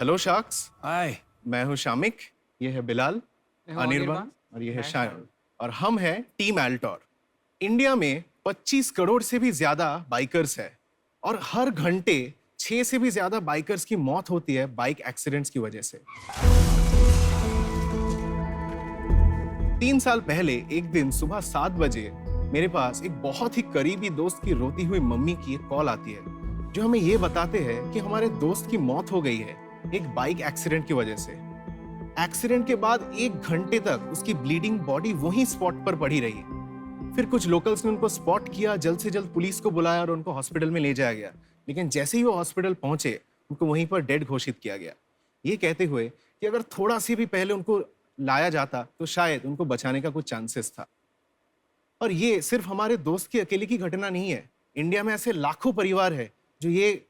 Hello sharks. हाय। मैं हूं शामिक, ये है बिलाल, अनिर्बान और ये है शायन। और हम हैं टीम एल्टोर। इंडिया में 25 करोड़ से भी ज्यादा बाइकर्स है और हर घंटे 6 से भी ज्यादा बाइकर्स की मौत होती है बाइक एक्सीडेंट्स की वजह से। 3 साल पहले एक दिन सुबह 7 बजे मेरे पास एक बहुत ही करीबी दोस्त की रोती हुई मम्मी की एक कॉल आती है, जो हमें ये बताते हैं कि हमारे दोस्त की मौत हो गई है एक बाइक एक्सीडेंट की वजह से। एक्सीडेंट के बाद 1 घंटे तक उसकी ब्लीडिंग बॉडी वहीं स्पॉट पर पड़ी रही। फिर कुछ लोकल्स ने उनको स्पॉट किया, जल्द से जल्द पुलिस को बुलाया और उनको हॉस्पिटल में ले जाया गया। लेकिन जैसे ही वो हॉस्पिटल पहुंचे, उनको वहीं पर डेड घोषित किया गया, ये कहते हुए कि अगर थोड़ा सी भी पहले उनको लाया जाता तो शायद उनको बचाने का कुछ चांसेस था। और ये सिर्फ हमारे दोस्त की अकेले की घटना नहीं है। इंडिया में ऐसे लाखों परिवार है जो ये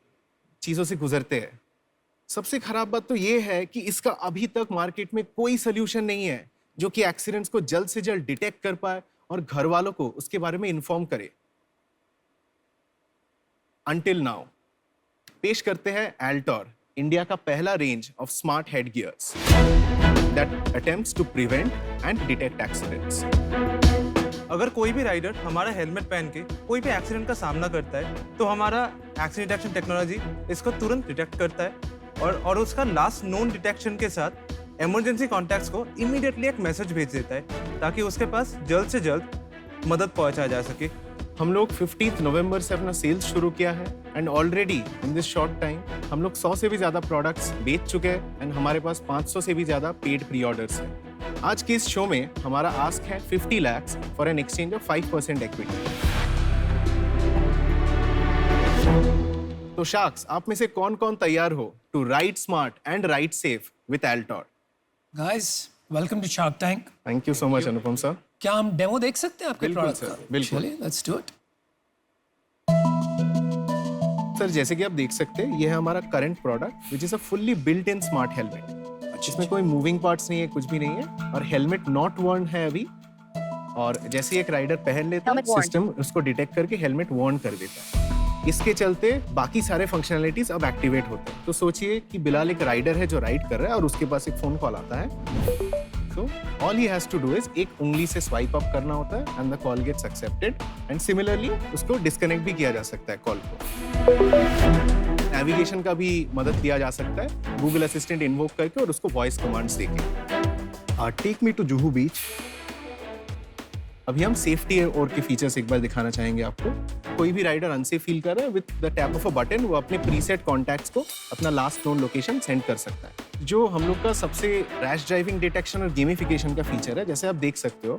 चीजों से गुजरते हैं। सबसे खराब बात तो ये है कि इसका अभी तक मार्केट में कोई सोल्यूशन नहीं है जो कि एक्सीडेंट्स को जल्द से जल्द डिटेक्ट कर पाए और घर वालों को उसके बारे में इन्फॉर्म करे। अंटिल नाउ पेश करते हैं एल्टोर, इंडिया का पहला range of smart head gears that attempts to prevent and detect accidents. अगर कोई भी राइडर हमारा हेलमेट पहन के कोई भी एक्सीडेंट का सामना करता है तो हमारा एक्सीडेंट डिटेक्शन टेक्नोलॉजी इसको तुरंत डिटेक्ट करता है और उसका लास्ट नोन डिटेक्शन के साथ इमरजेंसी कॉन्टैक्ट्स को इमीडिएटली एक मैसेज भेज देता है ताकि उसके पास जल्द से जल्द मदद पहुंचाया जा सके। हम लोग 15 नवंबर से अपना सेल्स शुरू किया है and already in this short time हम लोग 100 से भी ज्यादा प्रोडक्ट्स बेच चुके हैं एंड हमारे पास 500 से भी ज्यादा पेड प्री ऑर्डर्स हैं। आज के इस शो में हमारा आस्क है 50 lakhs for an exchange of 5% equity. तो शार्क्स, आप में से कौन-कौन तैयार हो to ride smart and ride safe with Altor? Guys, welcome to shark Tank. Thank you so much Anupam sir. क्या हम डेमो देख सकते हैं आपके बिल्कुल प्रोडक्ट सर, का? बिल्कुल। चलिए, लेट्स डू इट। सर, जैसे कि आप देख सकते हैं, ये है हमारा current product which is a fully built in smart helmet. इसमें कोई मूविंग पार्ट्स नहीं है, कुछ भी नहीं है और हेलमेट नॉट वर्न है अभी। और जैसे ही एक राइडर पहन लेता है, सिस्टम उसको डिटेक्ट करके हेलमेट वर्न कर देता है। इसके चलते बाकी सारे फंक्शनैलिटीज अब एक्टिवेट होते हैं। तो सोचिए कि बिलाल एक राइडर है जो राइड कर रहा है और उसके पास एक फोन कॉल आता है। So all he has to do is एक उंगली से स्वाइप अप करना होता है and the call gets accepted and similarly उसको डिस्कनेक्ट भी किया जा सकता है कॉल को। नेविगेशन का भी मदद लिया जा सकता है गूगल असिस्टेंट इन्वोक करके और उसको वॉइस कमांड्स देके। टेक मी टू जुहू बीच। अभी हम सेफ्टी और के फीचर्स एक बार दिखाना चाहेंगे आपको। कोई भी राइडर अनसेफ फील कर रहा है, with the tap of a button वो अपने प्रीसेट कॉन्टैक्ट्स को अपना लास्ट नोन लोकेशन सेंड कर सकता है। जो हम लोग का सबसे रैश ड्राइविंग डिटेक्शन और गेमिफिकेशन का फीचर है, जैसे आप देख सकते हो,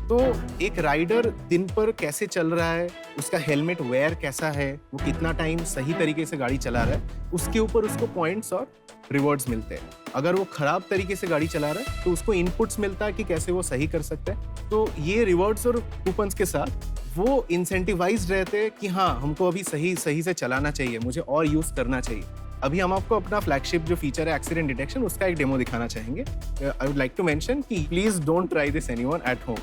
तो एक राइडर दिन पर कैसे चल रहा है, उसका हेलमेट वेयर कैसा है, वो कितना टाइम सही तरीके से गाड़ी चला रहा है, उसके ऊपर उसको पॉइंट्स और रिवॉर्ड्स मिलते हैं। अगर वो खराब तरीके से गाड़ी चला रहा है तो उसको इनपुट्स मिलता है कि कैसे वो सही कर सकता है। तो ये रिवॉर्ड्स और कूपन्स के साथ वो इंसेंटिवाइज्ड रहते हैं कि हाँ, हमको अभी सही से चलाना चाहिए, मुझे और यूज करना चाहिए। अभी हम आपको अपना फ्लैगशिप जो फीचर है एक्सीडेंट डिटेक्शन, उसका एक डेमो दिखाना चाहेंगे। I would like to mention कि please don't try this anyone at home.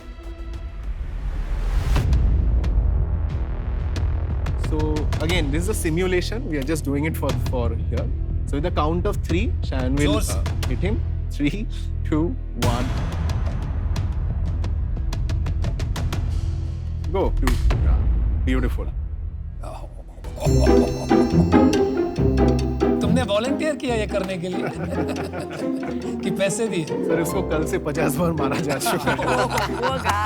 So again, this is a simulation. We are just doing it for here. So with the count of 3, Shayan will hit him. 3, 2, 1. Go. Beautiful. तुमने volunteer किया ये करने के लिए कि पैसे दिए? Sir, इसको कल से 50 बार मारा जा चुका है। Poor guy.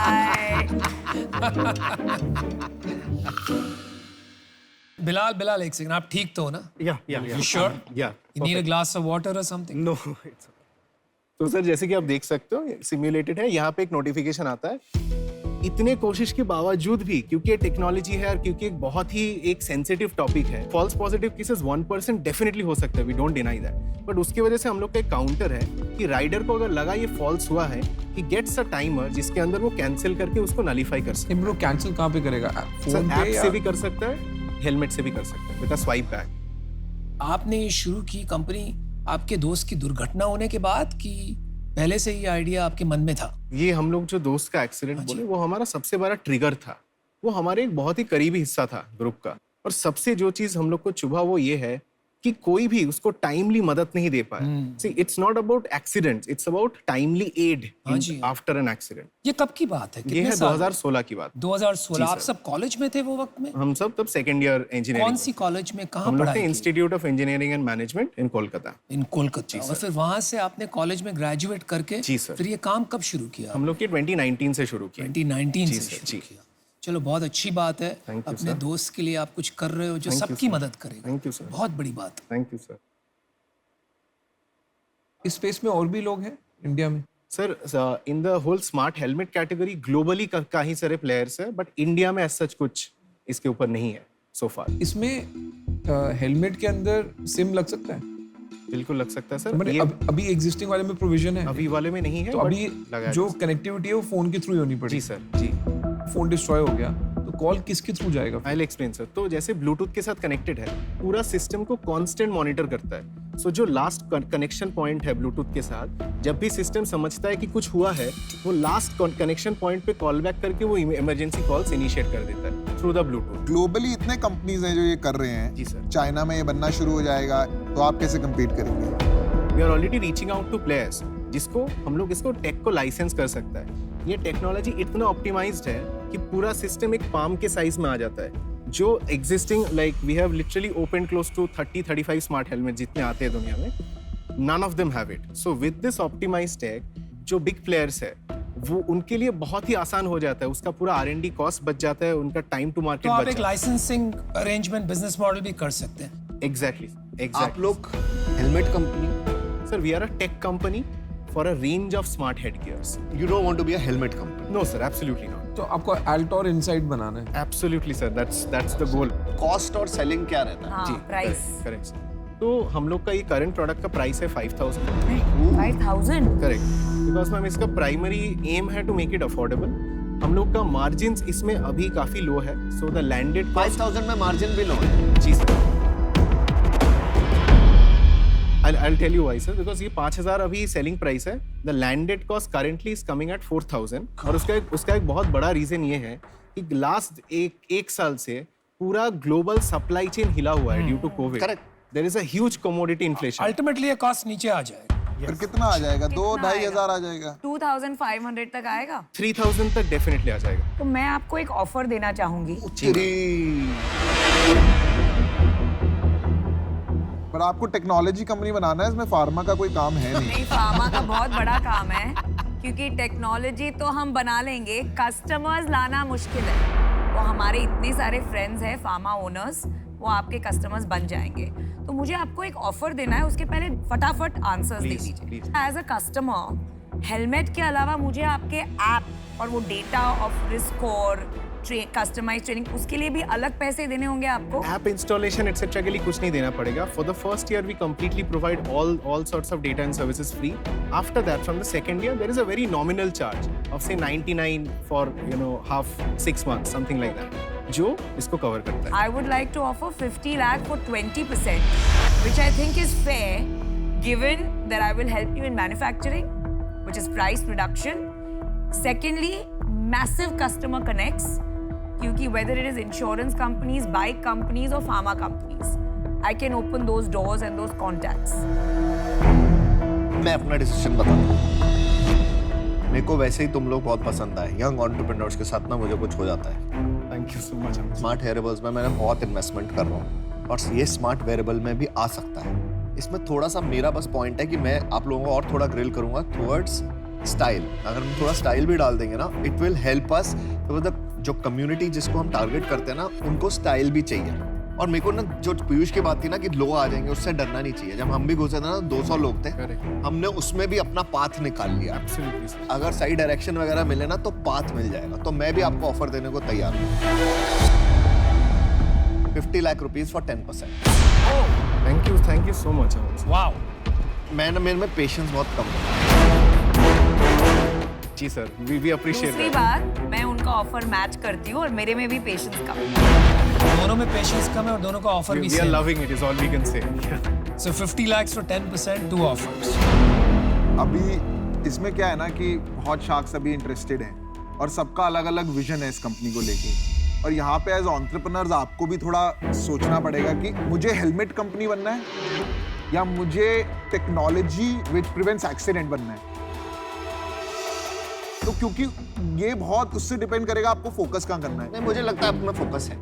बिलाल, एक सेकंड, आप ठीक तो हो ना? Yeah. You sure? Yeah. You need a glass of water or something? No, it's okay. तो सर, जैसे कि आप देख सकते हो, सिम्युलेटेड है। यहाँ पे एक नोटिफिकेशन आता है। इतने कोशिश के बावजूद भी, क्योंकि ये टेक्नोलॉजी है और क्योंकि एक बहुत ही एक सेंसिटिव टॉपिक है, फॉल्स पॉजिटिव केसेस 1% डेफिनेटली हो सकता है, we don't deny that. But उसकी वजह से हम लोग का एक काउंटर है कि राइडर को अगर लगा ये फॉल्स हुआ है, ही गेट्स अ टाइमर जिसके अंदर वो कैंसिल करके उसको नलीफाई कर सकता है। ब्रो, कैंसिल कहाँ पे करेगा? सर, ऐप से भी कर सकता है, हेलमेट से भी कर सकता है विद अ स्वाइप बैक। आपने ये शुरू की कंपनी आपके दोस्त की दुर्घटना होने के बाद कि पहले से ये आइडिया आपके मन में था? ये हम लोग जो दोस्त का एक्सीडेंट बोले, वो हमारा सबसे बड़ा ट्रिगर था। वो हमारे एक बहुत ही करीबी हिस्सा था ग्रुप का। और सबसे जो चीज हम लोग को चुभा वो ये है कि कोई भी उसको टाइमली मदद नहीं दे पाया. See, it's not about accidents, it's about timely aid हाँ जी. after an accident. ये कब की बात है? ये कितने है साल? 2016 की बात. 2016. आप सर. सब कॉलेज में थे वो वक्त में? हम सब तब सेकेंड ईयर इंजीनियरिंग. कौन सी कॉलेज में, कहाँ हम लोग थे पढ़ाई की? Institute of engineering and management in Kolkata. In Kolkata. और फिर वहाँ से आपने कॉलेज में ग्रेजुएट करके जी सर. फिर ये काम कब शुरू किया? हम लोग के 2019 से शुरू किया. 2019 जी से सर, शुरू जी. किया. चलो बहुत अच्छी बात है. Thank you, अपने sir. दोस्त के लिए आप कुछ कर रहे हो जो Thank you, सबकी sir. मदद करेगा. Thank you sir. बहुत बड़ी बात. Thank you sir. इस स्पेस में और भी लोग हैं इंडिया में? Sir, in the whole smart helmet category globally कई सारे प्लेयर्स है, बट इंडिया में सच कुछ इसके ऊपर नहीं है सो फार. इसमें हेलमेट के अंदर सिम लग सकता है? बिल्कुल लग सकता है सर. मैंने ये अभी एग्जिस्टिंग वाले में प्रोविजन है? अभी वाले में नहीं है. तो but अभी लगाया जो जा कनेक्टिविटी है वो फोन के थ्रू ही होनी सकता है. पड़ेगी. जी सर, जी. फोन डिस्ट्रॉय हो गया तो कॉल किसके थ्रू जाएगा? I will explain sir. तो जैसे ब्लूटूथ के साथ कनेक्टेड है, पूरा सिस्टम को कांस्टेंट मॉनिटर करता है. सो जो लास्ट कनेक्शन पॉइंट है ब्लूटूथ के साथ, जब भी सिस्टम समझता है कि कुछ हुआ है, वो लास्ट कनेक्शन पॉइंट पे कॉल बैक करके वो इमरजेंसी कॉल्स इनिशिएट कर देता है थ्रू द ब्लूटूथ. ग्लोबली इतने कंपनीज हैं जो ये कर रहे हैं. जी सर. चाइना में ये बनना शुरू हो जाएगा तो आप कैसे कम्पीट करेंगे? We are already reaching out to players जिसको हम लोग इसको टेक को लाइसेंस कर सकता है. ये टेक्नोलॉजी इतना ऑप्टिमाइज्ड है कि पूरा सिस्टम एक पाम के साइज में आ जाता है. जो existing like we have literally open close to 30-35 smart helmet जितने आते हैं दुनिया में, none of them have it. So with this optimised tech, जो बिग प्लेयर्स है वो उनके लिए बहुत ही आसान हो जाता है. उसका पूरा R&D कॉस्ट बच जाता है, उनका टाइम टू मार्केट तो आप बच एक जाता है. लाइसेंसिंग अरेंजमेंट बिजनेस मॉडल भी कर सकते हैं. एग्जैक्टली. आप लोग helmet company, sir, we are a tech company for a range of smart head gears. You don't want to be a helmet company. No sir, absolutely not. तो आपको Altor insight बनाना है? Absolutely sir, that's the goal. Cost और selling क्या रहता है? हाँ, price. Correct sir. तो हम लोग का ये करंट प्रोडक्ट का प्राइस है 5,000. 5,000. करेक्ट. बिकॉज मैम इसका प्राइमरी एम है टू मेक इट अफोर्डेबल. हम लोग का मार्जिन इसमें अभी काफी लो है. सो द लैंडेड 5,000 में मार्जिन भी लो है. जी sir. I'll tell you why sir, because ये 5,000 अभी सेलिंग प्राइस है. The landed cost currently is coming at 4,000. और उसका एक बहुत बड़ा रीजन ये है कि लास्ट एक साल से पूरा ग्लोबल सप्लाई चेन हिला हुआ है due to Covid. Correct. There is a huge commodity inflation. Ultimately ये कॉस्ट नीचे आ जाएगा. फिर कितना आ जाएगा? 2-2,500 आएगा? आ जाएगा. 2,500 तक आएगा. 3,000 तक डेफिनेटली आ जाएगा. तो मैं आपको एक ऑफर देना चाहूंगी. पर आपको टेक्नोलॉजी कंपनी बनाना है, इसमें फार्मा का कोई काम है नहीं. नहीं, फार्मा का बहुत बड़ा काम है, क्योंकि टेक्नोलॉजी तो हम बना लेंगे, कस्टमर्स लाना मुश्किल है. वो हमारे इतने सारे फ्रेंड्स हैं फार्मा ओनर्स, वो आपके कस्टमर्स बन जाएंगे. तो मुझे आपको एक ऑफर देना है, उसके पहले फटाफट आंसर्स दे Please, दीजिए. please. As a customer, helmet के अलावा मुझे आपके ऐप और वो डेटा ऑफ रिस्क और कस्टमाइज ट्रेनिंग, उसके लिए भी अलग पैसे देने होंगे आपको. ऐप इंस्टॉलेशन एक्सेट्रा के लिए कुछ नहीं देना पड़ेगा. For the first year we completely provide all sorts of data and services free. After that, from the second year, there is a very nominal charge of say 99 for half 6 months, something like that, जो इसको cover करता है. I would like to offer 50 lakh for 20%, which I think is fair, given that I will help you in manufacturing, which is price reduction. Secondly, massive customer connects, क्योंकि whether it is insurance companies, bike companies or pharma companies, I can open those doors and those contacts. मैं अपना decision बताता हूँ. मेरे को वैसे ही तुम लोग बहुत पसंद आए. यंग एंटरप्रेन्योर्स के साथ ना मुझे कुछ हो जाता है. Thank you so much. Smart wearables में मैंने बहुत इन्वेस्टमेंट कर रहा हूँ और ये स्मार्ट वेयरेबल में भी आ सकता है. इसमें थोड़ा सा मेरा बस पॉइंट है कि मैं आप लोगों को और थोड़ा ग्रिल करूंगा टुवर्ड्स स्टाइल. अगर हम थोड़ा स्टाइल भी डाल देंगे ना, इट विल हेल्प अस. जो कम्युनिटी जिसको हम टारगेट करते हैं ना, उनको स्टाइल भी चाहिए. और मेरे को ना जो पीयूष की बात थी ना कि लोग आ जाएंगे, उससे डरना नहीं चाहिए. जब हम भी घुसे थे ना 200 लोग थे, हमने उसमें भी अपना पाथ निकाल लिया. Absolutely, sir. अगर सही डायरेक्शन वगैरह मिले ना तो पाथ मिल जाएगा. तो मैं भी आपको ऑफर देने को तैयार हूँ. 50 lakh rupees for 10%. Thank you so much. Wow. मेरे में पेशेंस बहुत कम है. जी सर, we appreciate दूसरी that. बात, मैं उनका ऑफर मैच करती हूँ और मेरे में भी पेशेंस कम है. दोनों में पेशेंस कम है और दोनों का ऑफर भी We are same. loving it, is all we can say. So 50 lakhs for 10%, 2 offers. अभी इसमें क्या है ना कि बहुत शार्क्स अभी इंटरेस्टेड हैं और सबका अलग अलग विजन है इस कंपनी को लेके. और यहाँ पे एज एंटरप्रेन्योर्स आपको भी थोड़ा सोचना पड़ेगा कि मुझे हेलमेट कंपनी बनना है या मुझे टेक्नोलॉजी विच प्रिवेंट्स एक्सीडेंट बनना है। तो क्योंकि ये बहुत उससे डिपेंड करेगा आपको फोकस कहाँ करना है। नहीं, मुझे लगता है आप में फोकस है,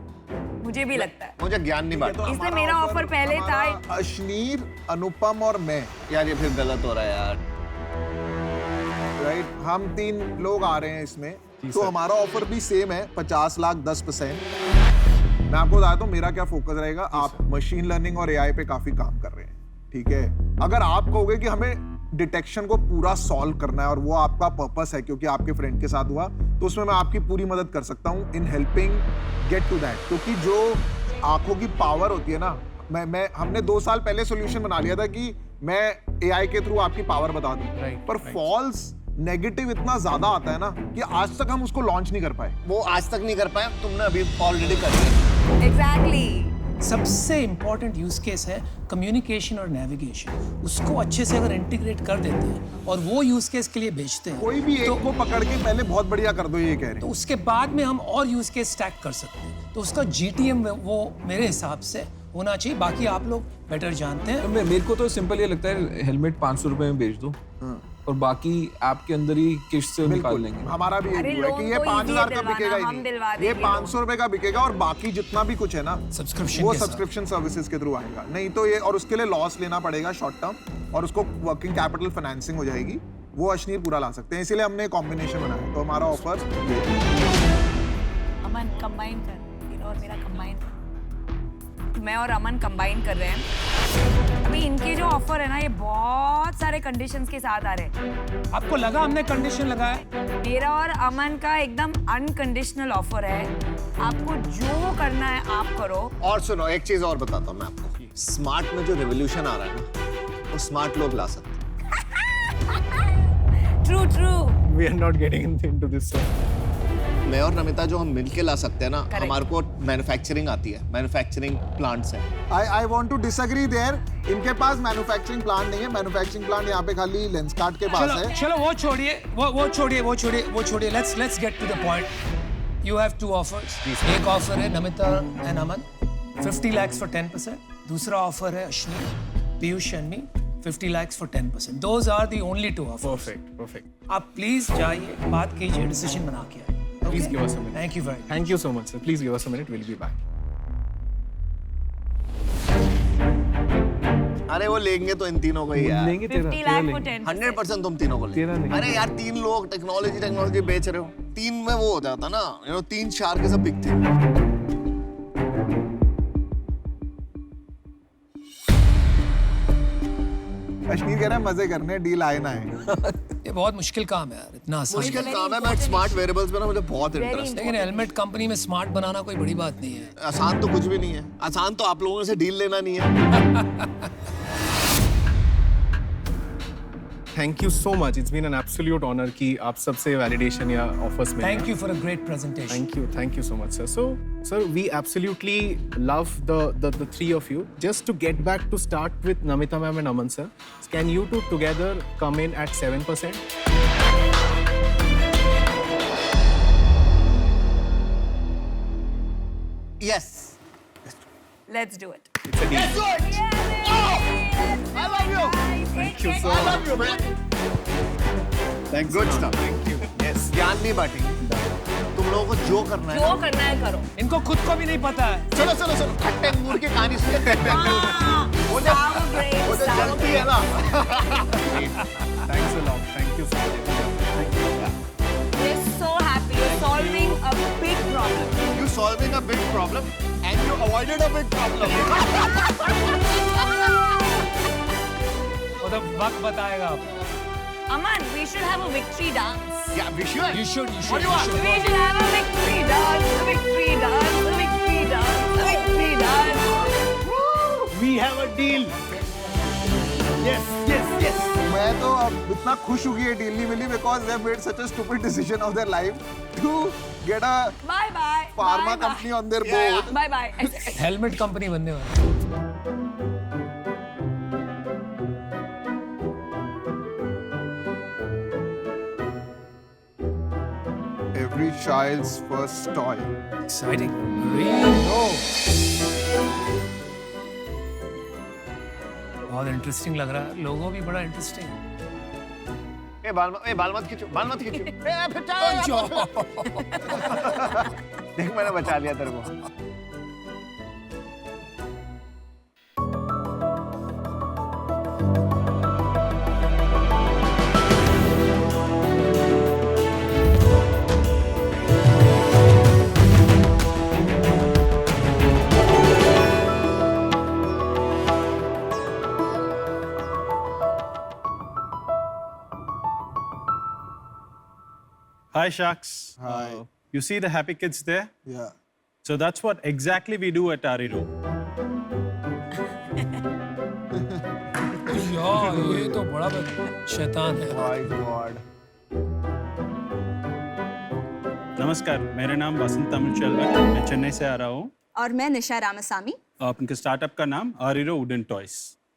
मुझे भी लगता है, मुझे ज्ञान नहीं बांटना। इसलिए मेरा ऑफर पहले था। अश्नीर, अनुपम और मैं, यार ये फिर गलत हो रहा है यार। राइट, हम 3 लोग आ रहे हैं इसमें, तो हमारा ऑफर भी सेम है, 50 लाख 10%। मैं आपको बताता हूँ मेरा क्या फोकस रहेगा। आप मशीन लर्निंग और एआई पे काफी काम कर रहे हैं, ठीक है। अगर आप कहोगे कि हमें डिटेक्शन को पूरा सॉल्व करना है और वो आपका पर्पस है क्योंकि आपके फ्रेंड के साथ हुआ, तो उसमें मैं आपकी पूरी मदद कर सकता हूँ in helping get to that. क्योंकि जो आंखों की पावर होती है ना, हमने 2 साल पहले सोल्यूशन बना लिया था कि मैं एआई के थ्रू आपकी पावर बता दूं, पर फॉल्स नेगेटिव इतना ज्यादा आता है ना कि आज तक हम उसको लॉन्च नहीं कर पाए। वो आज तक नहीं कर पाए, तुमने अभी ऑलरेडी कर लिया। एग्जैक्टली। सबसे इंपॉर्टेंट यूज केस है कम्युनिकेशन और नेविगेशन। उसको अच्छे से अगर इंटीग्रेट कर देते हैं और वो यूज केस के लिए बेचते हैं, कोई भी एक को पकड़ के पहले बहुत बढ़िया कर दो, ये कह रहे तो हैं। उसके बाद में हम और यूज केस स्टैक कर सकते हैं। तो उसका जीटीएम वो मेरे हिसाब से होना चाहिए। बाकी आप लोग बेटर जानते हैं। तो मेरे को तो सिंपल ये लगता है, हेलमेट 500 रुपए में बेच दो और बाकी ऐप के अंदर ही किस्त से निकाल लेंगे। हमारा भी अरे यही है लोन कि ये तो 5000 easy का है बिकेगा ही हम दिलवा नहीं, ये देंगे 500 रुपए का बिकेगा और बाकी जितना भी कुछ है ना सब्सक्रिप्शन वो के साथ। सब्सक्रिप्शन सर्विसेज के थ्रू आएगा। नहीं तो ये, और उसके लिए लॉस लेना पड़ेगा शॉर्ट टर्म, और उसको वर्किंग कैपिटल फाइनेंसिंग हो जाएगी। वो अश्नीर पूरा ला सकते हैं, इसीलिए हमने कॉम्बिनेशन बनाया। तो हमारा ऑफर अमन कंबाइन कर, तेरा और मेरा कंबाइन, मैं और अमन कंबाइन कर रहे हैं। अभी इनके जो ऑफर है ना, ये बहुत सारे कंडीशंस के साथ आ रहे हैं। आपको लगा हमने कंडीशन लगाया? मेरा और अमन का एकदम अनकंडीशनल ऑफर है। आपको जो करना है आप करो। और सुनो, एक चीज और बताता हूँ मैं आपको। स्मार्ट में जो रेवोल्यूशन आ रहा है ना, वो स्मार्ट लोग ला सकते हैं। True true. We are not getting into this, sir. मैं और नमिता जो हम मिलके ला सकते हैं ना, Correct. हमारे को मैन्युफैक्चरिंग आती है, मैन्युफैक्चरिंग प्लांट्स है। I want to disagree there. इनके पास मैन्युफैक्चरिंग प्लांट नहीं है। मैन्युफैक्चरिंग प्लांट यहाँ पे खाली लेंसकार्ट के पास है। चलो वो छोड़िए। Let's get to the point. You have 2 offers. एक ऑफर है Namita and Aman, 50 lakhs for 10%. दूसरा ऑफर है Ashneer, Piyush and me, 50 lakhs for 10%. Those are the only 2 offers. Perfect. आप प्लीज जाइए, बात कीजिए, डिसीजन बना के आइए। Please give us a minute. Thank you very much. Thank you so much, sir. Please give us a minute. We'll be back. अरे वो लेंगे तो इन तीनों को ही यार। लेंगे 50 लाख for 10%। 100% तुम तीनों को तेरा लेंगे। नहीं। अरे यार 3 लोग टेक्नोलॉजी बेच रहे हो, 3 में वो हो जाता ना, 3 shark is a big thing. Ashneer कह रहा है मजे करने, डील आए ना आए। ये बहुत मुश्किल काम है यार, इतना आसान मुश्किल नहीं। काम है। मैं स्मार्ट वेयरेबल्स में ना मुझे बहुत इंटरेस्ट है। लेकिन हेलमेट कंपनी में स्मार्ट बनाना कोई बड़ी बात नहीं है। आसान तो कुछ भी नहीं है। आसान तो आप लोगों से डील लेना नहीं है। Thank you so much. It's been an absolute honor कि आप सबसे validation या offers मिले। Thank you for a great presentation. Thank you so much, sir. So, sir, we absolutely love the 3 of you. Just to get back to start with Namita ma'am and Aman sir, can you two together come in at 7%? Yes. Let's do it. It's a deal. I love you. Thank you so I much. love you, man. Thanks. Good stuff. Thank you. Yes. ज्ञान नहीं बांटेंगे। तुम लोगों को जो करना है जो ना, करना है करो। इनको खुद को भी नहीं पता है। चलो खट्टे अंगूर की कहानी सुनिए। वो जो Sour grapes, वो जो sour जलती है ना। Thanks a lot. Thank you so much. Thank you. We're so happy. You're solving a big problem. You solving a big problem and you avoided a big problem. वो तो वक्त बताएगा आपको। Aman, we should have a victory dance. Yeah, we should. You should. What do you want? We should have a victory dance. A victory dance. A victory dance. A victory dance. We have a deal. Yes. मैं तो अब इतना खुश हूँ कि ये deal नहीं मिली because they made such a stupid decision of their life to get a Bye bye. Pharma Bye, company bye. On their board. Bye bye. Helmet company बनने वाली है। Every Every child's first toy. Exciting. Really? बहुत interesting लग रहा है, लोगो भी बड़ा interesting है। बाल मत खींचो, बाल मत खींचो। देख मैंने बचा लिया तेरे को। Hi, Sharks. Hi. You see the happy kids there? Yeah. So that's what exactly we do at Ariro. यार ये तो बड़ा शैतान है। My God. नमस्कार, मेरा नाम वसंत तमिलचेल्वन, मैं चेन्नई से आ रहा हूँ। और मैं निशा रामासामी। आपके स्टार्टअप का नाम Aariro wooden toys.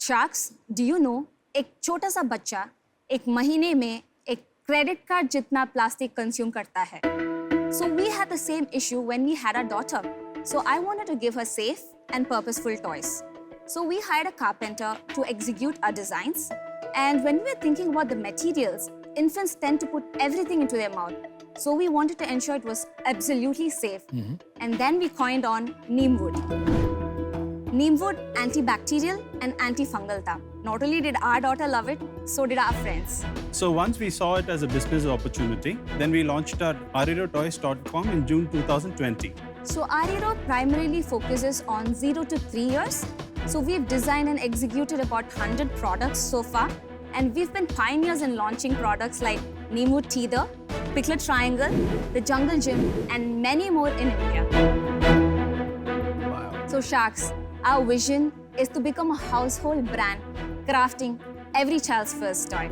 Sharks, do you know एक छोटा सा बच्चा एक महीने में एक क्रेडिट कार्ड जितना प्लास्टिक कंज्यूम करता है। So we had the same issue when we had our daughter. So I wanted to give her safe and purposeful toys. So we hired a carpenter to execute our designs. And when we were thinking about the materials, infants tend to put everything into their mouth. So we wanted to ensure it was absolutely safe. And then we coined on neem wood. Neem wood, antibacterial and antifungal tha. Not only did our daughter love it, so did our friends. So once we saw it as a business opportunity, then we launched our arirotoys.com in June 2020. So Ariro primarily focuses on 0 to 3 years. So we've designed and executed about 100 products so far. And we've been pioneers in launching products like Neemwood Teether, Piclet Triangle, the Jungle Gym, and many more in India. So Sharks, our vision is to become a household brand, crafting every child's first toy.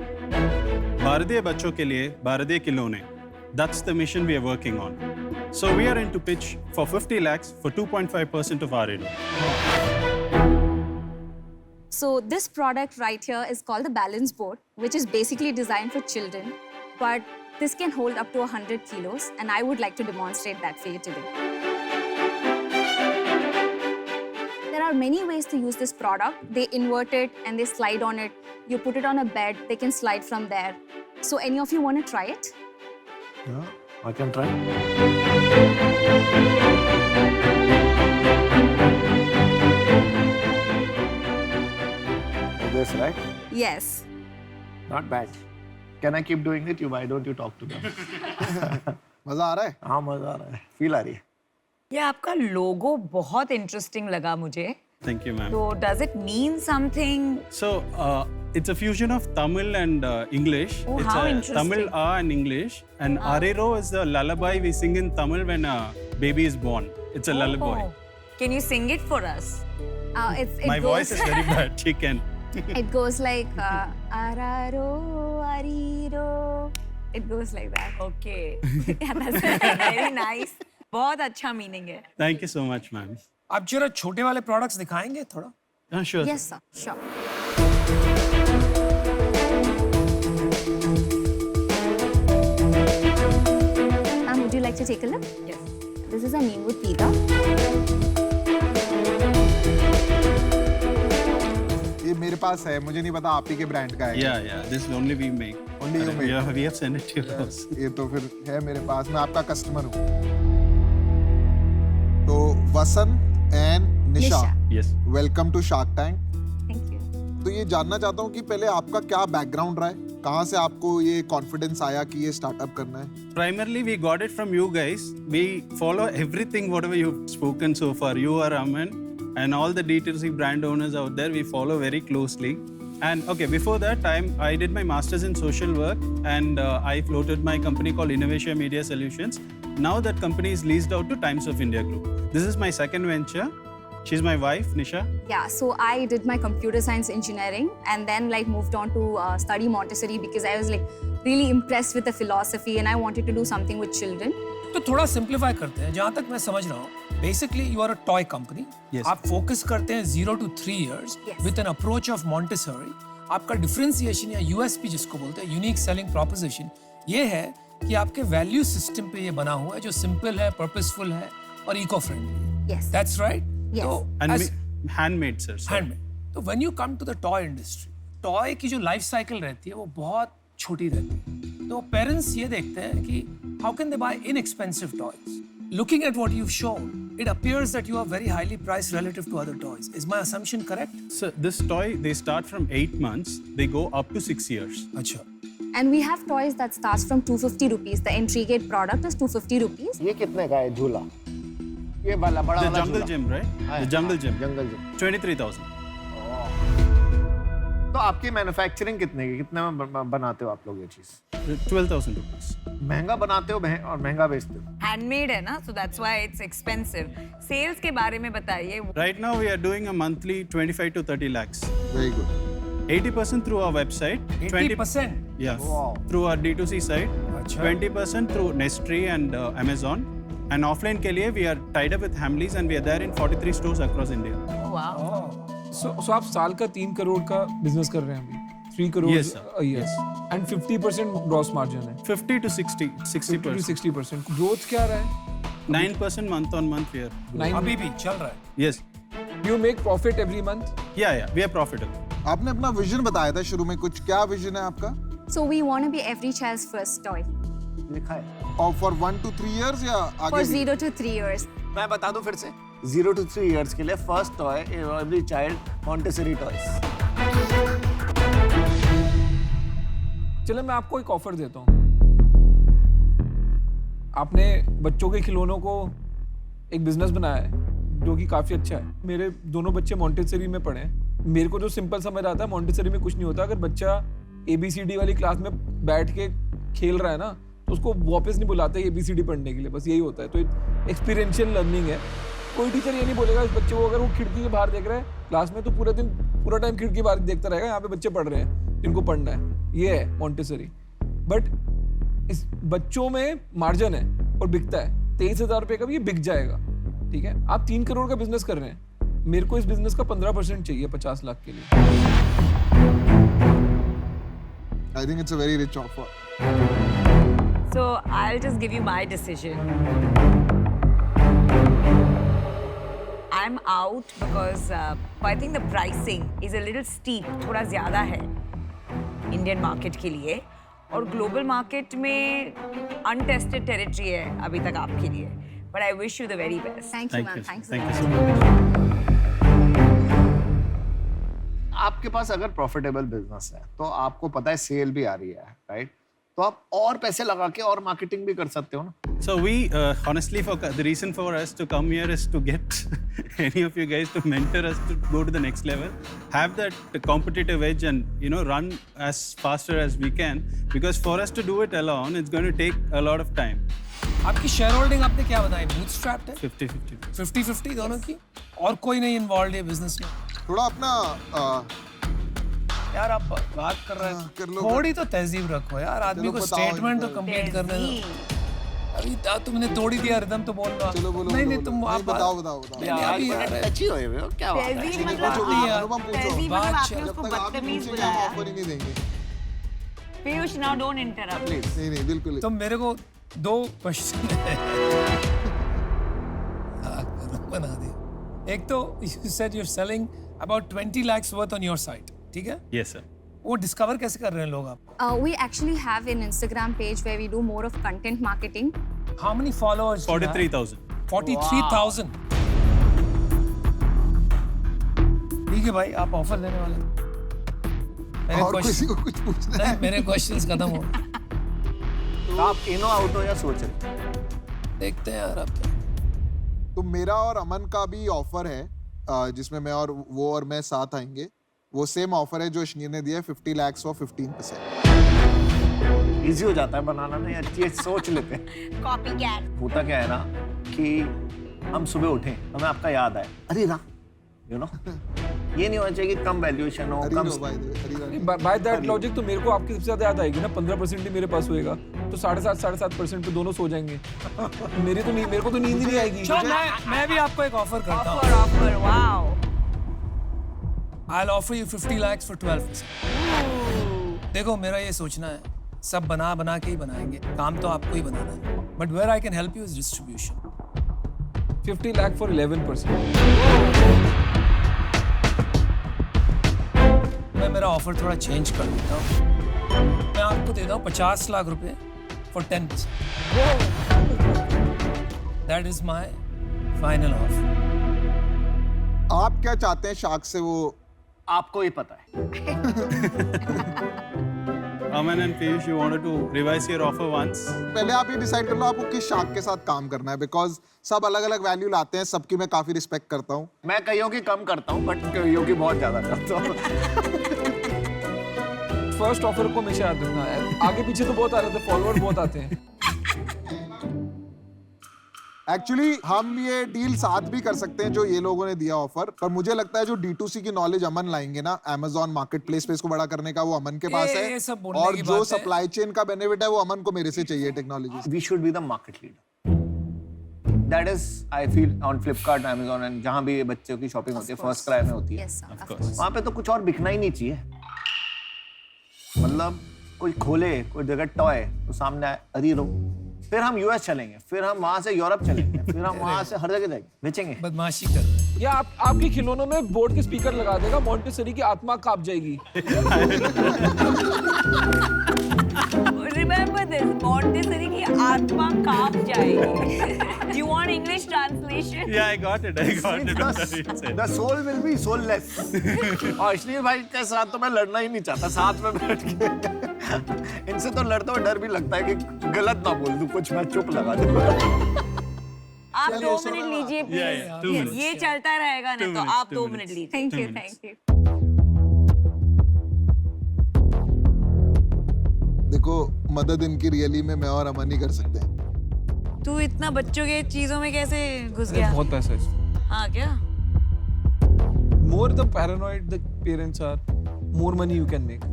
भारतीय बच्चों के लिए भारतीय खिलौने. That's the mission we are working on. So we are into pitch for 50 lakhs for 2.5% of Ariro. So this product right here is called the balance board, which is basically designed for children, but this can hold up to 100 kilos, and I would like to demonstrate that for you today. There are many ways to use this product. They invert it and they slide on it. You put it on a bed, they can slide from there. So any of you want to try it? Yeah, I can try. This right? Yes. Not bad. Can I keep doing it? Why don't you talk to them? मजा आ रहा है? हाँ मजा आ रहा है. Feel आ रही है. ये आपका लोगो बहुत इंटरेस्टिंग लगा मुझे। Thank you, ma'am. So does it mean something? So it's a fusion of Tamil and English. Oh, it's how a interesting. Tamil and English. And Ariro is the lullaby we sing in Tamil when a baby is born. It's a lullaby. Oh. Can you sing it for us? It My goes, voice is very bad. She can. It goes like araro, ariro. It goes like that. Okay. Yeah, that's very nice. बहुत अच्छा meaning है। Thank you so much, ma'am. आप जरा छोटे वाले products दिखाएंगे थोड़ा? Sure. Yes, sir. Sure. Would you like to take a look? Yes. This is a Neemwood Teether. ये मेरे पास है, मुझे नहीं पता आप ही के ब्रांड का है। Yeah. This is only we make. Only you make. Yeah, we have sent it to your house. ये तो फिर है मेरे पास, मैं आपका कस्टमर हूँ। तो Vasant and Nisha, Yes. Welcome to shark tank. Thank you. तो ये जानना चाहता हूँ कि पहले आपका क्या बैकग्राउंड रहा है, कहाँ से आपको ये कॉन्फिडेंस आया कि ये स्टार्टअप करना है? Primarily, we got it from you guys. We follow everything, whatever you've spoken so far. You are Aman and all the D2C brand owners out there, we follow very closely. And okay, before that time, I did my master's in social work and I floated my company called Innovation Media Solutions. Now that company is leased out to Times of India Group. This is my second venture. She's my wife, Nisha. Yeah, so I did my computer science engineering and then like moved on to study Montessori because I was like really impressed with the philosophy and I wanted to do something with children. तो थोड़ा simplify करते हैं, जहाँ तक मैं समझ रहा हूँ basically you are a toy company. Yes. आप फोकस करते हैं 0 to 3 years Yes. With an approach of Montessori. आपका डिफरेंशिएशन या यूएसपी जिसको बोलते हैं यूनिक सेलिंग प्रोपोजिशन ये है कि आपके वैल्यू सिस्टम पे ये बना हुआ है जो सिंपल है, पर्पसफुल है और इको फ्रेंडली है. Yes. That's right. Yes. तो And as- handmade, sir. Handmade. तो when you come to the toy industry, toy की जो लाइफ साइकिल रहती है वो बहुत छोटी रहती है. तो पेरेंट्स ये देखते हैं कि how can they buy inexpensive toys. Looking at what you've shown, it appears that you are very highly priced relative to other toys. Is my assumption correct? So this toy, they start from 8 months, they go up to 6 years. अच्छा. And we have toys that starts from 250 rupees. The Intrigate product is 250 rupees. ये कितने का है झूला? ये वाला बड़ा The वाला jungle झूला। gym, right? हाँ, The jungle gym. Jungle gym. 23,000. तो आपकी मैन्युफैक्चरिंग कितने की, कितने में बनाते हो आप लोग ये चीज? 12,000 rupees. महंगा बनाते हो और महंगा बेचते हो? हैंडमेड है ना, so that's why it's expensive. Sales के बारे में बताइए. Right now we are doing a monthly 25 to 30 lakhs. Very good. 80% through our website. 80%. Yeah. Wow. Through our D2C site. अच्छा. 20% through Nestry and Amazon. And offline के लिए we are tied up with Hamleys and we are there in 43 stores across India. Oh, wow. So आप साल का 3 करोड़ का business कर रहे हैं अभी. 3 crores Yes, sir. a year. And 50% gross margin है. 50 to 60, 50 to 60%. 60%. Growth क्या रहा है? 9% month on month we are. 9. अभी भी चल रहा है. Yes. You make profit every month. Yeah, we are profitable. आपने अपना विजन बताया था शुरू में, कुछ क्या विजन है आपका? So we want to be every child's first toy लिखा है। और फॉर 1 to 3 years या आगे for भी? 0 to 3 years. मैं बता दूं फिर से 0 to 3 years के लिए first toy every child Montessori toys. चलो मैं आपको एक ऑफर देता हूँ. आपने बच्चों के खिलौनों को एक बिजनेस बनाया है जो कि काफी अच्छा है. मेरे दोनों बच्चे मॉन्टेसरी में पढ़े हैं. मेरे को जो सिंपल समझ आता है मॉन्टेसरी में कुछ नहीं होता. अगर बच्चा ABCD वाली क्लास में बैठ के खेल रहा है ना तो उसको वापस नहीं बुलाते ABCD पढ़ने के लिए. बस यही होता है. तो एक्सपीरियंशियल लर्निंग है. कोई टीचर ये नहीं बोलेगा इस बच्चे को अगर वो खिड़की के बाहर देख रहा है क्लास में तो पूरा टाइम खिड़की के बाहर देखता रहेगा. यहाँ पे बच्चे पढ़ रहे हैं जिनको पढ़ना है. ये है मॉन्टेसरी. बट इस बच्चों में मार्जिन है और बिकता है. 23,000 रुपये का भी ये बिक जाएगा. ठीक है. आप 3 करोड़ का बिजनेस कर रहे हैं. मेरे को इस बिजनेस का 15% चाहिए 50 लाख के लिए. I think it's a very rich offer. So I'll just give you my decision. I'm out because I think the pricing is a little steep. थोड़ा ज़्यादा है Indian market के लिए और global market में untested territory है अभी तक आपके लिए. But I wish you the very best. Thank you, Thank ma'am. you. Thanks. Thank you so much. आपके पास अगर प्रॉफिटेबल बिजनेस है तो आपको पता है सेल भी आ रही है, राइट? तो आप और पैसे लगा के और मार्केटिंग भी कर सकते हो ना. So we honestly, for the reason for us to come here is to get any of you guys to mentor us to go to the next level, have that competitive edge, and run as faster as we can. Because for us to do it alone, it's going to take a lot of time. आपकी share holding आपने क्या बताई? Bootstrapped है? 50-50. 50-50 दोनों की और कोई नहीं इन्वॉल्व है बिजनेस में. थोड़ा अपना यार आप बात कर रहे हैं. कर लो. थोड़ी तो तहजीब रखो यार. आदमी चलो को बताओ स्टेटमेंट तो इनको. कंप्लीट करने दो. अभी तुमने तोड़ी दिया रिदम तो बोल रहा. चलो बोलो. नहीं बोलो, तुम बोलो. आप नहीं, बताओ. अभी यार अच्छी हुए हो क्या बात है? तहजीब बात मतलब नहीं यार. अनुपम पूछो. तहजीब बात मतलब चल- आपने जब उसको तक आप बदतमीज पूछेंगे हम बुलाया. ऑफर ही नहीं देंगे. Piyush, now don't interrupt. नहीं नहीं बिल्कुल. तो मेरे को 2 क्वेश्चन है. बना दिया. एक तो you said you're selling about 20 lakhs worth on your site. ठीक है. Yes, sir. वो डिस्कवर कैसे कर रहे हैं लोग आप? We actually have an Instagram page where we do more of content marketing. How many followers? 43,000. 43,000. ठीक है भाई, आप ऑफर देने वाले हैं? मेरे और किसी question- को कुछ पूछना नहीं, है? मेरे क्वेश्चंस खत्म हो. तो आप इनो आउट हो या सोच रहे? देखते हैं यार आप. तो मेरा और अमन का भी ऑफर है जिसमें मैं और वो और मैं साथ आएंगे. वो सेम ऑफर है जो अश्नीर ने दिया है, 50 lakhs और 15%. इजी हो जाता है बनाना ना यार. चीज सोच लेते हैं. Copycat. होता क्या है ना कि हम सुबह उठे हमें आपका याद आए, अरे ना ये नहीं होना चाहिए कि कम वैल्यूएशन हो, कम. हरीरो भाई, हरीरो. बाय दैट लॉजिक तो मेरे को आपकी सबसे ज्यादा याद आएगी ना. 15% ही मेरे पास होएगा तो 7.5% पे दोनों सो जाएंगे. मेरे को तो नींद ही नहीं आएगी. चलो मैं भी आपको एक ऑफर करता हूँ. Offer, wow. I'll offer you 50 lakhs for 12%. देखो मेरा ये सोचना है सब बना के ही बनाएंगे, काम तो आपको ही बनाना है, but where I can help you is distribution. 50 lakh for 11%. मैं मेरा ऑफर थोड़ा चेंज कर देता हूँ. मैं आपको देता हूँ 50 लाख रुपए for 10%. That is my final offer. आप क्या चाहते हैं शार्क से? वो आपको ही पता है. Aman and Piyush, you wanted to revise your offer once? पहले आप ये डिसाइड कर लो आपको किस शार्क के साथ काम करना है, बिकॉज सब अलग अलग वैल्यू लाते हैं, सबकी मैं काफी रिस्पेक्ट करता हूँ. मैं कईयों की कम करता हूँ बट कईयों की बहुत ज्यादा करता हूँ. फर्स्ट ऑफर को हमेशा याद रखना है. आगे पीछे तो बहुत आ रहे थे, फॉलोअर बहुत आते हैं. एक्चुअली हम ये डील साथ भी कर सकते हैं जो ये लोगों ने दिया ऑफर, पर मुझे लगता है जो D2C की नॉलेज अमन लाएंगे ना Amazon मार्केट प्लेस पे इसको बड़ा करने का, वो अमन के पास ये सब है. बोलने और की जो बात है. सप्लाई चेन का बेनिफिट है वो अमन को मेरे से चाहिए technology. We should be the market leader. That is, I feel on Flipkart, Amazon and जहाँ भी बच्चों की शॉपिंग होती है, फर्स्ट क्राई में होती है. Yes, sir. Of course. वहाँ पे तो कुछ और बिकना ही नहीं चाहिए. मतलब कोई खोले कोई जगह टॉय तो सामने आए, अरे लो, फिर हम यूएस चलेंगे, फिर हम वहां से यूरोप चलेंगे, फिर हम वहां से हर जगह जाएंगे, बेचेंगे. बदमाशी कर रहे हैं. या आपके खिलौनों में बोर्ड के स्पीकर लगा देगा, मॉन्टेसरी की आत्मा कांप जाएगी. Remember this, Montessori की आत्मा कांप जाएगी. Do you want English translation? Yeah, I got it. The soul will be soulless. और अश्नील भाई के साथ तो मैं लड़ना ही नहीं चाहता, साथ में बैठ के. इनसे तो लड़ते हुए डर भी लगता है कि गलत ना बोल दूं कुछ, मैं चुप लगा दूं. आप 2 मिनट लीजिए Yeah, 2 minutes. ये चलता रहेगा ना, तो आप 2 मिनट लीजिए. Thank you, thank you. देखो मदद इनकी रियली में मैं और अमन ही कर सकते हैं. तू इतना बच्चों के चीजों में कैसे घुस गया? बहुत पैसा है इसमें. हाँ क्या? More the paranoid the parents are, more money you can make.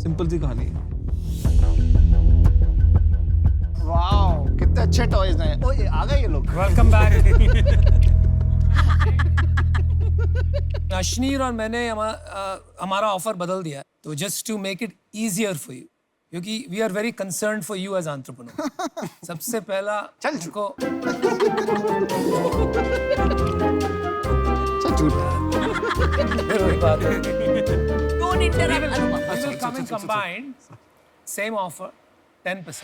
Simple सी कहानी है. वाओ, कितने अच्छे टॉयज हैं. ओए आ गए ये लोग. Welcome back. अश्नीर और मैंने हमारा ऑफर बदल दिया, तो just to make it easier for you, क्योंकि we are very concerned for you as entrepreneur. सबसे पहला उनको वही बात है. Don't interrupt. We will come in combined, same offer, 10%.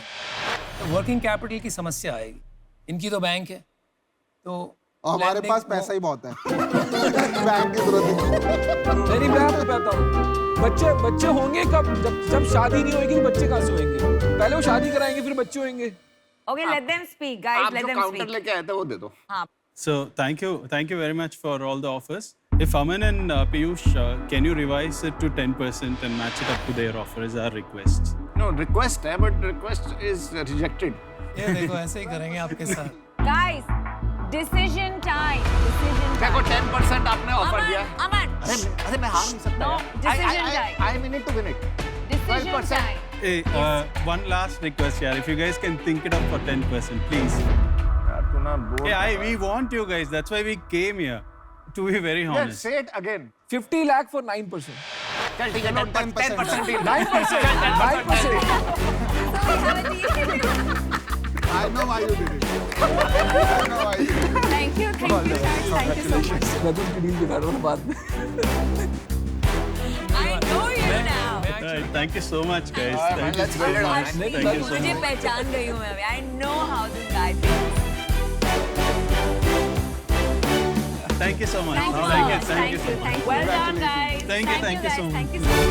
तो वर्किंग कैपिटल की समस्या आएगी. इनकी तो बैंक है, तो और हमारे lending पास पैसा ही बहुत है. बैंक की जरूरत नहीं. नहीं, मैं आपको कहता हूँ, बच्चे होंगे कब? जब शादी नहीं होगी तो बच्चे कहाँ से होंगे? पहले वो शादी कराएंगे फिर बच्चे होंगे. Okay, let them speak, guys. आप Let जो them काउंटर speak. लेके आए थे वो दे दो. हाँ. So thank you very much for all the offers. If Aman and Piyush, can you revise it to 10% and match it up to their offer? Is our request. No request है, but request is rejected. ये देखो ऐसे ही करेंगे आपके साथ. Guys, decision time. Decision देखो time. 10% आपने offer दिया. Aman. अरे मैं हार नहीं सकता. No, यार. decision time. I mean it to win it. Decision 12%. time. Hey, one last request, yeah. If you guys can think it up for 10%, please. यार तू ना बोल. Hey, we want you guys. That's why we came here. To be very Yeah, honest. say it again. 50 lakh for 9%. चल ठीक है, 10% deal. 9%. 9%. I know why you did it. I know why you did it. Thank you, guys. Thank you so much. मैं तो deal दिखा रहा हूँ बाद में. I know you now. Right, thank you so much, guys. Alright, man, Thank you let's so build it on much. it. Thank you so मुझे much. पहचान गई हूँ मैं अभी. I know how this guy thinks. Thank you so much. Thank you. Thank you. Thank you. so much. Thank you. Well done, guys. Thank you, thank you guys. so much. Thank you so much.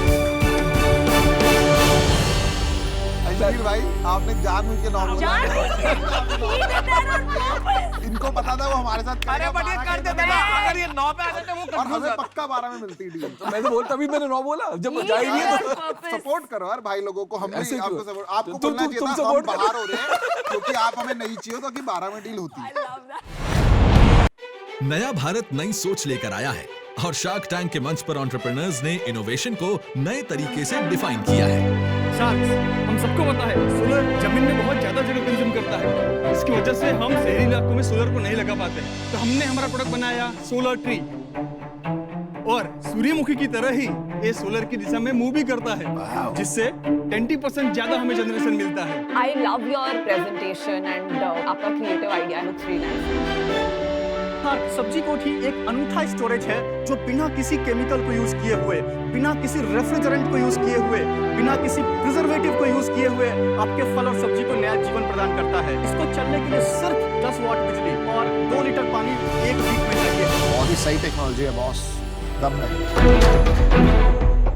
Ashneel भाई आपने जानबूझ के नाम बोला. He did that on purpose. इनको पता था वो हमारे साथ अरे बट ये कर देते ना, अगर ये 9 पे आ जाते वो और हमें पक्का 12 में मिलती डील. मैं तो बोलता भी मैंने 9 बोला जब He जा ही did नहीं that है on तो. purpose. सपोर्ट करो यार भाई लोगों को. हमने ऐसे आपको क्यों? सपोर्ट, आपको तुम- बोलना तुम- चाहिए तुम था हम support बाहर हो रहे हैं क्योंकि आप हमें नहीं चाहिए तो कि 12 में डील होती. I love that. नया भारत नई सोच लेकर आया है और शार्क टैंक के मंच पर एंटरप्रेन्योर्स ने इनोवेशन को नए तरीके से डिफाइन किया है. शार्क्स, हम सबको पता है सोलर जमीन में बहुत ज्यादा जगह कंज्यूम करता है. इसकी वजह से हम शहरी इलाकों में सोलर को नहीं लगा पाते. तो हमने हमारा प्रोडक्ट बनाया सोलर ट्री. और सूर्यमुखी की तरह ही ये सोलर की दिशा में मूव भी करता है, जिससे 20% ज्यादा हमें जनरेशन मिलता है। I love your presentation and आपका creative idea looks really nice. सब्जी कोठी एक अनूठा स्टोरेज है जो बिना किसी केमिकल को यूज किए हुए, बिना किसी रेफ्रिजरेंट को यूज किए हुए, बिना किसी प्रिजर्वेटिव को यूज किए हुए आपके फल और सब्जी को नया जीवन प्रदान करता है। इसको चलने के लिए सिर्फ 10 वाट बिजली और 2 लीटर पानी एक वीक में चाहिए। बहुत ही सही टेक्नोलॉजी है बॉस, दम है।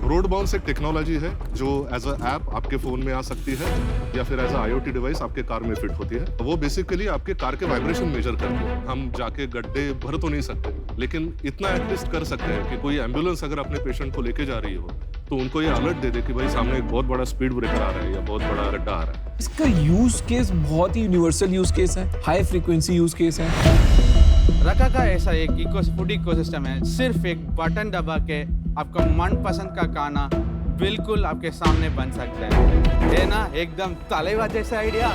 रोड बाउंस एक टेक्नोलॉजी है जो एज अ ऐप आपके फोन में आ सकती है या फिर एज अ IoT डिवाइस आपके कार में फिट होती है। वो बेसिकली आपके कार के वाइब्रेशन मेजर करती है। हम जाके गड्ढे भर तो नहीं सकते, लेकिन इतना एटलीस्ट कर सकते हैं कि कोई एम्बुलेंस अगर अपने पेशेंट को लेके जा रही हो तो उनको ये अलर्ट दे दे कि भाई सामने एक बहुत बड़ा स्पीड ब्रेकर आ रहा है या बहुत बड़ा गड्ढा आ रहा है। इसका यूज केस बहुत ही यूनिवर्सल यूज केस है, हाई फ्रीक्वेंसी यूज केस है। रका का ऐसा एक फूड इकोसिस्टम है, सिर्फ एक बटन दबा के आपका मनपसंद का खाना बिल्कुल आपके सामने बन सकता है ना? एकदम तालेबा जैसा आइडिया।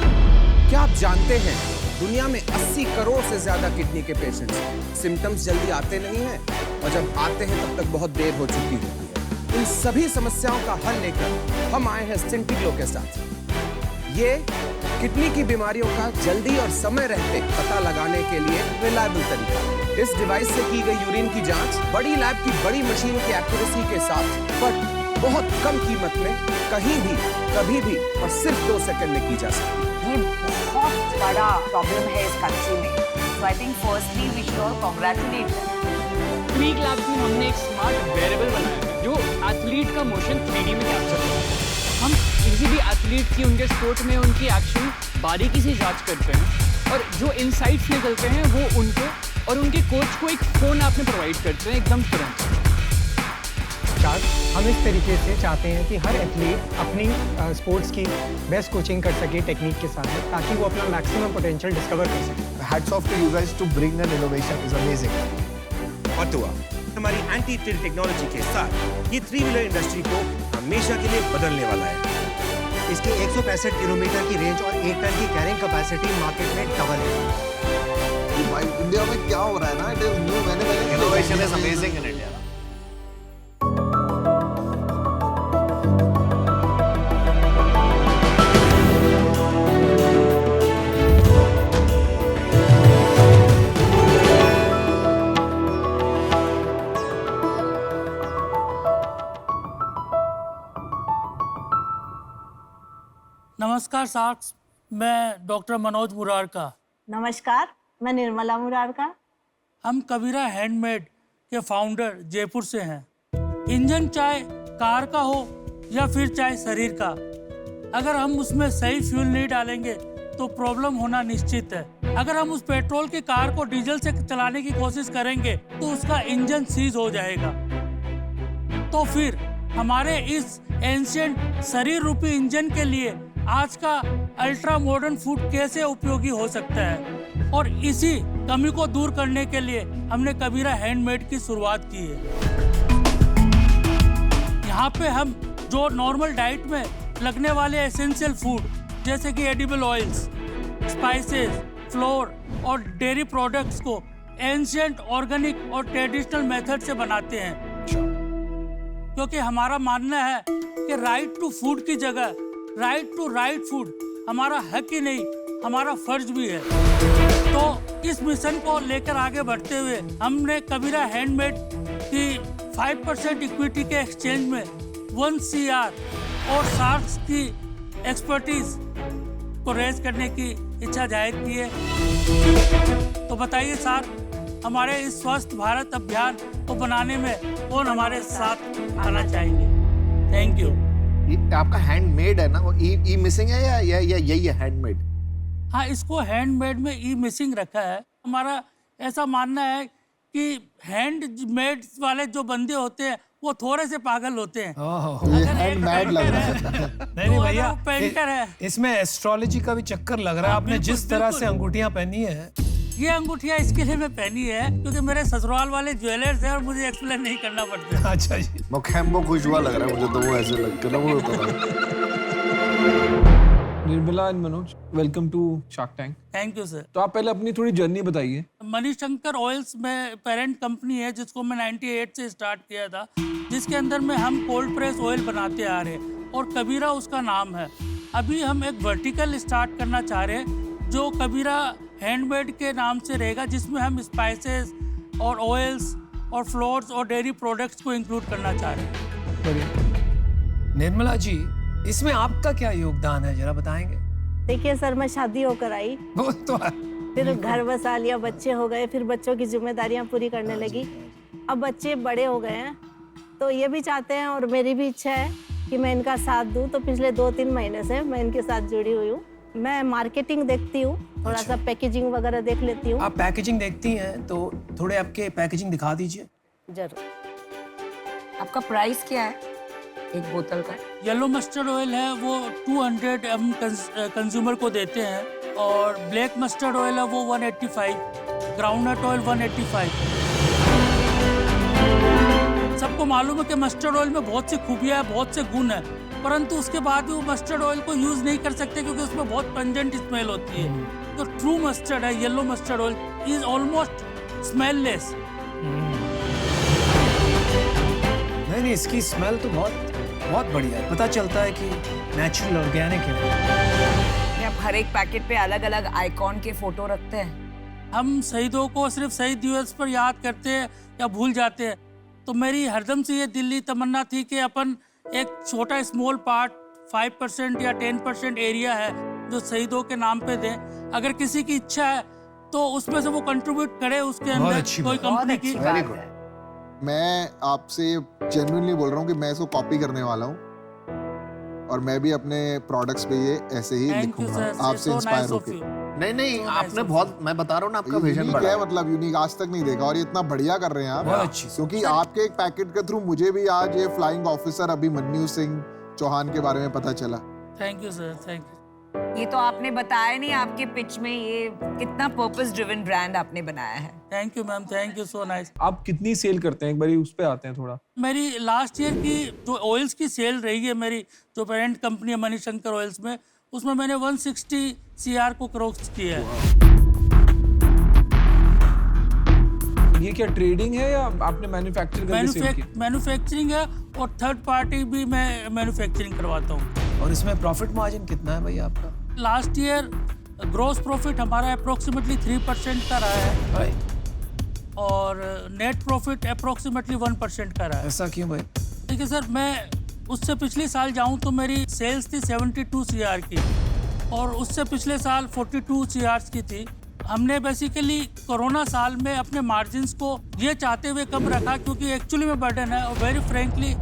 क्या आप जानते हैं दुनिया में 80 करोड़ से ज्यादा किडनी के पेशेंट्स सिम्टम्स जल्दी आते नहीं हैं और जब आते हैं तब तक बहुत देर हो चुकी होती है। इन सभी समस्याओं का हल लेकर हम आए हैं सिंटिग्लो के साथ। ये किडनी की बीमारियों का जल्दी और समय रहते पता लगाने के लिए रिलायबल तरीका है। इस डिवाइस से की गई यूरिन की जांच बड़ी लैब की बड़ी मशीन की एक्यूरेसी के साथ बट बहुत कम कीमत में कहीं भी कभी भी और सिर्फ 2 सेकंड में की जा सकती है। ये बहुत बड़ा प्रॉब्लम है इस कंट्री में। So I think firstly we should all congratulate them. Creek labs में हमने एक स्मार्ट वेरेबल बनाया है जो एथलीट का मोशन 3D में कैप्चर करता है। हम किसी भी एथलीट की उनके स्पोर्ट में उनकी एक्शन बारीकी से जांच करते हैं और जो इनसाइट्स निकलते हैं वो उनको और उनके कोच को एक फोन ऐप में प्रोवाइड करते हैं एकदम तुरंत। हम इस तरीके से चाहते हैं कि हर एथलीट अपनी स्पोर्ट्स की बेस्ट कोचिंग कर सके टेक्निक के साथ में, ताकि वो अपना मैक्सिमम पोटेंशियल डिस्कवर कर सके। Hats off to you guys to bring an innovation is amazing. Patua हमारी एंटी टिल टेक्नोलॉजी के साथ ये 3 व्हीलर इंडस्ट्री को हमेशा के लिए बदलने वाला है। इसके 165 किलोमीटर की रेंज और 1 टन की कैरिंग कैपेसिटी मार्केट में डबल है। भाई इंडिया में क्या हो रहा है ना, इट इज न्यू, मैंने innovation is amazing in India. नमस्कार साक्ष, मैं डॉक्टर मनोज मुरारका। नमस्कार, मैं निर्मला मुरारका। हम कबीरा हैंडमेड के फाउंडर जयपुर से हैं। इंजन चाहे कार का हो या फिर चाहे शरीर का, अगर हम उसमें सही फ्यूल नहीं डालेंगे तो प्रॉब्लम होना निश्चित है। अगर हम उस पेट्रोल की कार को डीजल से चलाने की कोशिश करेंगे तो उसका इंजन सीज हो जाएगा। तो फिर हमारे इस एंशिएंट शरीर रूपी इंजन के लिए आज का अल्ट्रा मॉडर्न फूड कैसे उपयोगी हो सकता है, और इसी कमी को दूर करने के लिए हमने कबीरा हैंडमेड की शुरुआत की है। यहाँ पे हम जो नॉर्मल डाइट में लगने वाले एसेंशियल फूड जैसे कि एडिबल ऑयल्स, स्पाइसेस, फ्लोर और डेयरी प्रोडक्ट्स को एंशिएंट ऑर्गेनिक और ट्रेडिशनल मेथड से बनाते हैं, क्योंकि हमारा मानना है कि राइट टू फूड की जगह राइट टू राइट फूड हमारा हक ही नहीं, हमारा फर्ज भी है। तो इस मिशन को लेकर आगे बढ़ते हुए हमने कबीरा हैंडमेड की 5% इक्विटी के एक्सचेंज में 1 CR और सार्स की एक्सपर्टीज को रेज करने की इच्छा जाहिर की है। तो बताइए सर, हमारे इस स्वस्थ भारत अभियान को बनाने में कौन हमारे साथ आना चाहेंगे? Thank you. आपका हैंडमेड है ना, वो ई मिसिंग है या यही है हैंडमेड? हाँ, इसको हैंडमेड में ई मिसिंग रखा है। हमारा ऐसा मानना है कि हैंडमेड वाले जो बंदे होते हैं वो थोड़े से पागल होते हैं। हैंडमेड लग रहा है। नहीं भैया, पेंटर है। इसमें एस्ट्रोलॉजी का भी चक्कर लग रहा है। आपने जिस तरह से अंगूठियां पहनी है, ये अंगूठियां इसके लिए मैं पहनी है क्योंकि मेरे ससुराल वाले ज्वेलर्स हैं और मुझे एक्सप्लेन नहीं करना पड़ता। अच्छा जी। मुखैम्बो खुशबुआ लग रहा है मुझे, तो वो ऐसे लगता है ना, वो पता। Nirmala and Manoj, welcome to shark Tank. Thank you sir. तो आप पहले अपनी थोड़ी जर्नी बताइए। मनीशंकर ऑयल्स में पेरेंट कंपनी है जिसको मैं 98 से स्टार्ट किया था। जिसके अंदर में हम कोल्ड प्रेस ऑयल बनाते आ रहे हैं और कबीरा उसका नाम है। अभी हम एक वर्टिकल स्टार्ट करना चाह रहे हैं जो कबीरा हैंडमेड के नाम से रहेगा, जिसमें हम स्पाइसेस और ऑयल्स और फ्लोर्स और डेयरी प्रोडक्ट्स को इंक्लूड करना चाह रहे हैं। निर्मला जी, इसमें आपका क्या योगदान है, जरा बताएंगे? देखिए सर, मैं शादी होकर आई, वो तो फिर घर बसा लिया, बच्चे हो गए, फिर बच्चों की जिम्मेदारियां पूरी करने लगी। अब बच्चे बड़े हो गए हैं तो ये भी चाहते हैं और मेरी भी इच्छा है कि मैं इनका साथ दूं। तो पिछले 2-3 महीने से मैं इनके साथ जुड़ी हुई हूँ। मैं मार्केटिंग देखती हूँ, थोड़ा सा पैकेजिंग वगैरह देख लेती हूँ। आप पैकेजिंग देखती हैं तो थोड़े आपके पैकेजिंग दिखा दीजिए। जरूर। आपका प्राइस क्या है एक बोतल का? येलो मस्टर्ड ऑयल है वो 200 हम कंज्यूमर को देते हैं और ब्लैक मस्टर्ड ऑयल है वो 185, ग्राउंडनट ऑयल 185। सबको मालूम है कि मस्टर्ड ऑयल में बहुत सी खूबियां है, बहुत से गुण है, परंतु उसके बाद भी वो मस्टर्ड ऑयल को यूज नहीं कर सकते क्योंकि उसमें बहुत पंजेंट स्मेल होती है। तो ट्रू मस्टर्ड है yellow mustard oil is almost smelless. नहीं, इसकी स्मेल तो बहुत बढ़िया है। पता चलता है कि नेचुरल ऑर्गेनिक है। आप हर एक पैकेट पे अलग अलग आइकॉन के फोटो रखते हैं? हम शहीदों को सिर्फ शहीद दिवस पर याद करते हैं या भूल जाते हैं, तो मेरी हरदम से ये दिल्ली तमन्ना थी कि अपन एक छोटा स्मॉल पार्ट 5% या 10% एरिया है जो शहीदों के नाम पे दें। अगर किसी की इच्छा है तो उसमें से वो कंट्रीब्यूट करे उसके अंदर कोई कंपनी की। Very good. मैं आपसे जेन्युइनली बोल रहा हूँ कि मैं इसको कॉपी करने वाला हूँ और मैं भी अपने प्रोडक्ट्स पे ये ऐसे ही लिखूंगा आपसे इंस्पायर होके। नहीं, आपने बहुत, मैं बता रहा हूँ ना, आपका विजन बड़ा है। मतलब यूनिक आज तक नहीं देखा और ये इतना बढ़िया कर रहे हैं आप। बहुत अच्छी। क्योंकि आपके एक पैकेट के थ्रू मुझे भी आज ये फ्लाइंग ऑफिसर अभिमन्यु सिंह चौहान के बारे में पता चला। Thank you sir, thank you. ये तो आपने बताया नहीं आपके पिच में, ये कितना पर्पस ड्रिवन ब्रांड आपने बनाया है। Thank you ma'am, thank you so nice. आप कितनी सेल करते हैं, एक बारी उस पे आते हैं थोड़ा। मेरी लास्ट ईयर की जो ऑयल्स की सेल रही है, मेरी जो पेरेंट कंपनी है मणिशंकर ऑयल्स में, उसमें मैंने 160 CR को क्रॉस किया है। ये क्या ट्रेडिंग है या आपने मैन्युफैक्चरिंग है और थर्ड पार्टी भी मैं मैन्युफैक्चरिंग करवाता हूँ। और इसमें प्रॉफिट मार्जिन कितना है भैया आपका? लास्ट ईयर ग्रॉस प्रॉफिट हमारा अप्रोक्सीमेटली 3% का रहा है और नेट प्रॉफिट अप्रोक्सीमेटली 1% का रहा है। ऐसा क्यों भाई? देखिए सर, मैं उससे पिछले साल जाऊं तो मेरी सेल्स थी 72 CR की और उससे पिछले साल 42 CR की थी। हमने बेसिकली कोरोना साल में अपने मार्जिन्स को ये चाहते हुए कम रखा क्योंकि एक्चुअली में बर्डन है और वेरी फ्रेंकली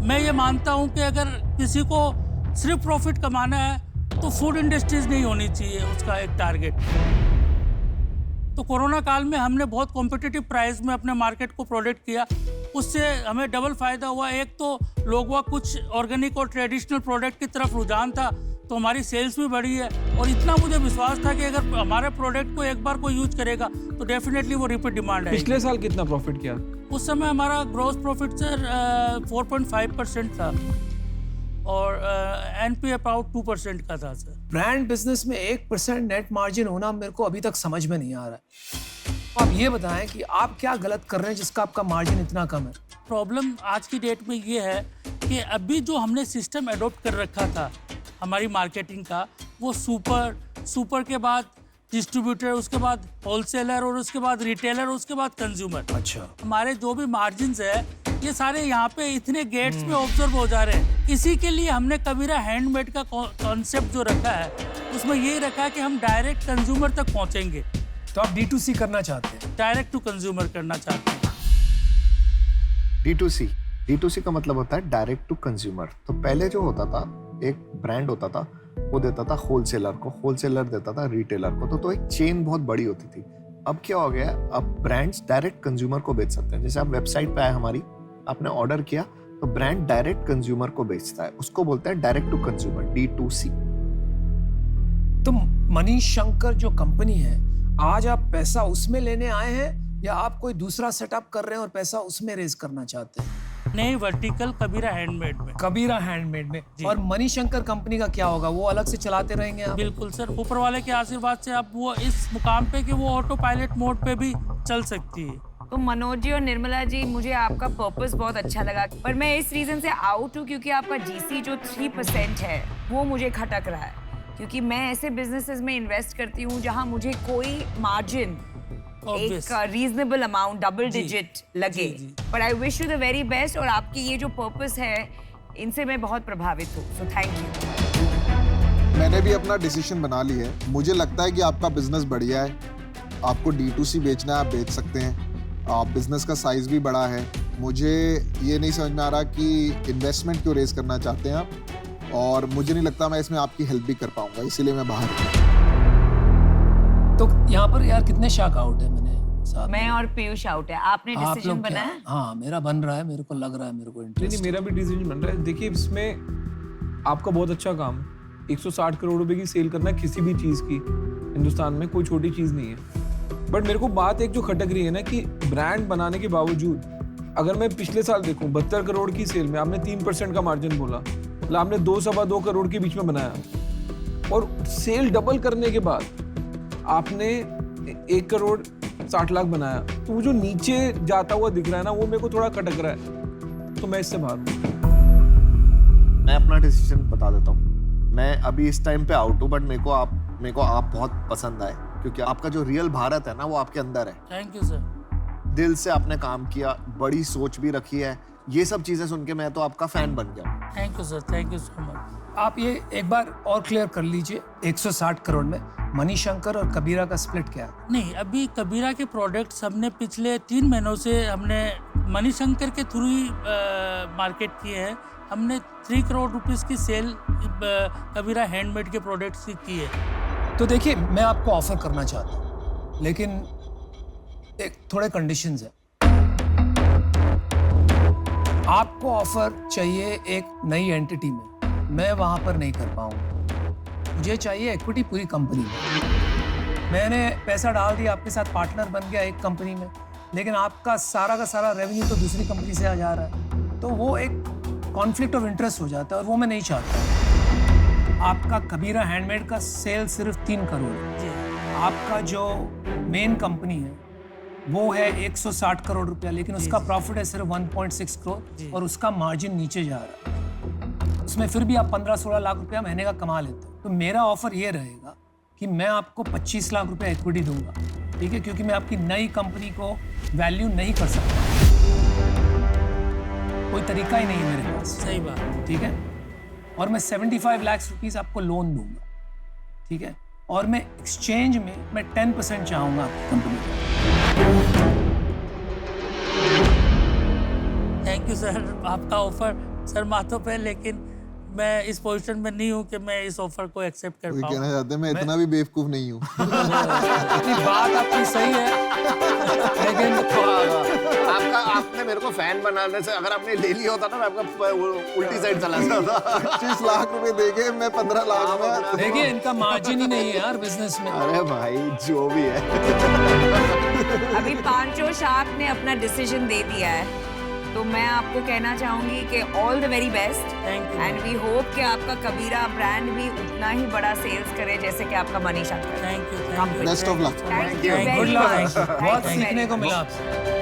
मैं ये मानता हूँ कि अगर किसी को सिर्फ प्रॉफिट कमाना है तो फूड इंडस्ट्रीज नहीं होनी चाहिए उसका एक टारगेट। तो कोरोना काल में हमने बहुत कॉम्पिटिटिव प्राइस में अपने मार्केट को प्रोडक्ट किया, उससे हमें डबल फायदा हुआ। एक तो लोगों का कुछ ऑर्गेनिक और ट्रेडिशनल प्रोडक्ट की तरफ रुझान था तो हमारी सेल्स भी बढ़ी है और इतना मुझे विश्वास था कि अगर हमारे प्रोडक्ट को एक बार कोई यूज करेगा तो डेफिनेटली वो रिपीट डिमांड है। पिछले साल कितना प्रॉफिट किया? उस समय हमारा ग्रॉस प्रॉफिट सर 4.5% था और NP अबाउट 2% का था सर। ब्रांड बिजनेस में 1% नेट मार्जिन होना मेरे को अभी तक समझ में नहीं आ रहा है। आप ये बताएं कि आप क्या गलत कर रहे हैं जिसका आपका मार्जिन इतना कम है? प्रॉब्लम आज की डेट में ये है कि अभी जो हमने सिस्टम एडॉप्ट कर रखा था हमारी मार्केटिंग का, वो सुपर के बाद डिस्ट्रीब्यूटर, उसके बाद होलसेलर और उसके बाद रिटेलर, उसके बाद कंज्यूमर। अच्छा। हमारे जो भी मार्जिन्स है ये सारे यहाँ पे इतने गेट्स में ऑब्जर्व हो जा रहे हैं। इसी के लिए हमने कबीरा हैंडमेड का कॉन्सेप्ट जो रखा है उसमें यही रखा है कि हम डायरेक्ट कंज्यूमर तक पहुँचेंगे। तो आप D2C करना चाहते हैं? डायरेक्ट टू कंज्यूमर करना चाहते हैं। D2C का मतलब होता है डायरेक्ट टू कंज्यूमर। तो पहले जो होता था, एक ब्रांड होता था, वो देता था होलसेलर को, होलसेलर देता था रिटेलर को, तो एक चेन बहुत बड़ी होती थी। अब क्या हो गया, अब ब्रांड्स डायरेक्ट कंज्यूमर को बेच सकते हैं। जैसे आप वेबसाइट पे आए हमारी, आपने ऑर्डर किया तो ब्रांड डायरेक्ट कंज्यूमर को बेचता है, उसको बोलते हैं डायरेक्ट टू कंज्यूमर, D2C। तो मणिशंकर जो कंपनी है, आज आप पैसा उसमें लेने आए हैं या आप कोई दूसरा सेटअप कर रहे हैं और पैसा उसमें रेज करना चाहते हैं? नहीं, वर्टिकल कबीरा हैंडमेड में। कबीरा हैंडमेड में। और मणिशंकर कंपनी का क्या होगा, वो अलग से चलाते रहेंगे आप? बिल्कुल सर, ऊपर वाले के आशीर्वाद से अब वो इस मुकाम पे कि वो ऑटो पायलट मोड पे भी चल सकती है। तो मनोज जी और निर्मला जी, मुझे आपका पर्पस बहुत अच्छा लगा, पर मैं इस रीजन से आउट हूँ क्योंकि आपका जीसी जो 3% है वो मुझे खटक रहा है, क्योंकि मैं ऐसे बिजनेसेस में इन्वेस्ट करती हूँ जहाँ मुझे कोई मार्जिन एक रीजनेबल अमाउंट डबल डिजिट लगे। पर I wish you the very best, और आपकी ये जो पर्पस है इनसे मैं बहुत प्रभावित हूँ, सो थैंक यू। मैंने भी अपना डिसीजन बना लिया है। मुझे लगता है कि आपका बिजनेस बढ़िया है, आपको D2C बेचना है, आप बेच सकते हैं। आप बिजनेस का साइज भी बड़ा है। मुझे ये नहीं समझ में आ रहा कि इन्वेस्टमेंट क्यों रेज करना चाहते हैं आप, और मुझे नहीं लगता मैं इसमें आपकी हेल्प भी कर पाऊंगा, इसीलिए मैं बाहर हूँ। तो यहाँ पर यार कितने शाक आउट है? मैंने मैं और पीयूष आउट है। आपने डिसीजन बनाया? हाँ, मेरा बन रहा है, मेरे को लग रहा है, मेरे को इंटरेस्ट। नहीं, मेरा भी डिसीजन बन रहा है। देखिए, इसमें आपका बहुत अच्छा काम है। 160 करोड़ रुपए की सेल करना किसी भी चीज की हिंदुस्तान में कोई छोटी चीज नहीं है। बट मेरे को बात एक जो खटक रही है ना कि ब्रांड बनाने के बावजूद अगर मैं पिछले साल देखूं 72 करोड़ की सेल में आपने 3% का मार्जिन बोला, मतलब आपने 2-2.25 करोड़ के बीच में बनाया, और सेल डबल करने के बाद आपने 1 करोड़ 60 लाख बनाया, तो वो जो नीचे जाता हुआ दिख रहा है ना, वो मेरे को थोड़ा खटक रहा है, तो मैं इससे बाहर हूं। मैं अपना डिसीजन बता देता हूँ। मैं अभी इस टाइम पे आउट हूँ, बट मेरे को आप बहुत पसंद आए, क्योंकि आपका जो रियल भारत है ना वो आपके अंदर है। Thank you sir. दिल से आपने काम किया, बड़ी सोच भी रखी है। ये सब चीजें सुन के मैं तो आपका फैन बन गया। Thank you sir, thank you so much. आप ये एक बार और क्लियर कर लीजिए, 160 करोड़ में मणिशंकर और कबीरा का स्प्लिट क्या है? नहीं, अभी कबीरा के प्रोडक्ट्स हमने पिछले 3 महीनों से हमने मणिशंकर के थ्रू ही मार्केट किए हैं। हमने 3 करोड़ रुपीस की सेल कबीरा हैंडमेड के प्रोडक्ट्स की है। तो देखिए, मैं आपको ऑफर करना चाहता हूँ, लेकिन एक थोड़े कंडीशंस हैं। आपको ऑफर चाहिए एक नई एंटिटी में, मैं वहां पर नहीं कर पाऊंगा। मुझे चाहिए इक्विटी पूरी कंपनी में। मैंने पैसा डाल दिया, आपके साथ पार्टनर बन गया एक कंपनी में, लेकिन आपका सारा का सारा रेवेन्यू तो दूसरी कंपनी से आ जा रहा है, तो वो एक कॉन्फ्लिक्ट ऑफ इंटरेस्ट हो जाता है, और वो मैं नहीं चाहता। आपका कबीरा हैंडमेड का सेल सिर्फ 3 करोड़ है। आपका जो मेन कंपनी है वो है 160 करोड़ रुपया, लेकिन उसका प्रॉफिट है सिर्फ 1.6 करोड़, और उसका मार्जिन नीचे जा रहा है। उसमें फिर भी आप 15-16 लाख रुपया महीने का कमा लेते हो। तो मेरा ऑफर ये रहेगा कि मैं आपको 25 लाख रुपया इक्विटी दूंगा, ठीक है, क्योंकि मैं आपकी नई कंपनी को वैल्यू नहीं कर सकता, कोई तरीका ही नहीं है मेरे पास। सही बात, ठीक है। और मैं 75 लाख रुपीस आपको लोन दूंगा, ठीक है, और मैं एक्सचेंज में मैं 10% चाहूंगा आपकी कंपनी को। थैंक यू सर, आपका ऑफर सर माथों पे, लेकिन मैं इस पोजीशन में नहीं हूँ कि मैं इस ऑफर को एक्सेप्ट कर पाऊँ। कहना चाहते हैं मैं इतना भी बेवकूफ नहीं हूँ। बात आपकी सही है, लेकिन आपने मेरे को फैन बनाने से अगर आपने ले लिया होता ना, मैं आपका उल्टी साइड चला जाता। 25 लाख रुपए देके मैं 15 लाख में। देखिए, इनका मार्जिन ही नहीं है यार बिजनेस में। अरे भाई, जो भी है। अभी पांचों शार्क ने अपना डिसीजन दे दिया है, तो मैं आपको कहना चाहूंगी कि all the very best, and we hope कि आपका कबीरा ब्रांड भी उतना ही बड़ा सेल्स करे जैसे कि आपका Manisha. Thank you, best of luck. Thank you, good luck, बहुत सीखने को मिला आपसे।